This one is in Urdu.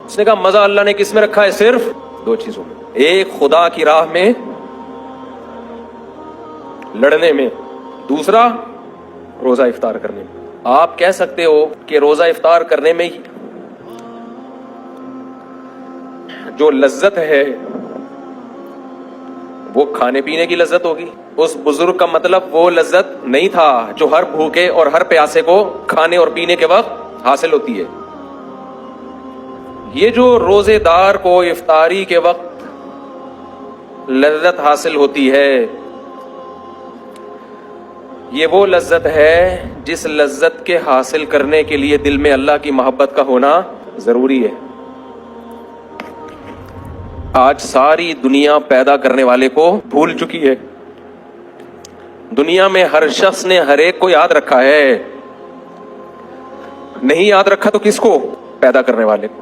اس نے کہا مزہ اللہ نے کس میں رکھا ہے؟ صرف دو چیزوں میں، ایک خدا کی راہ میں لڑنے میں، دوسرا روزہ افطار کرنے میں۔ آپ کہہ سکتے ہو کہ روزہ افطار کرنے میں جو لذت ہے وہ کھانے پینے کی لذت ہوگی۔ اس بزرگ کا مطلب وہ لذت نہیں تھا جو ہر بھوکے اور ہر پیاسے کو کھانے اور پینے کے وقت حاصل ہوتی ہے۔ یہ جو روزے دار کو افطاری کے وقت لذت حاصل ہوتی ہے، یہ وہ لذت ہے جس لذت کے حاصل کرنے کے لیے دل میں اللہ کی محبت کا ہونا ضروری ہے۔ آج ساری دنیا پیدا کرنے والے کو بھول چکی ہے۔ دنیا میں ہر شخص نے ہر ایک کو یاد رکھا ہے، نہیں یاد رکھا تو کس کو؟ پیدا کرنے والے کو۔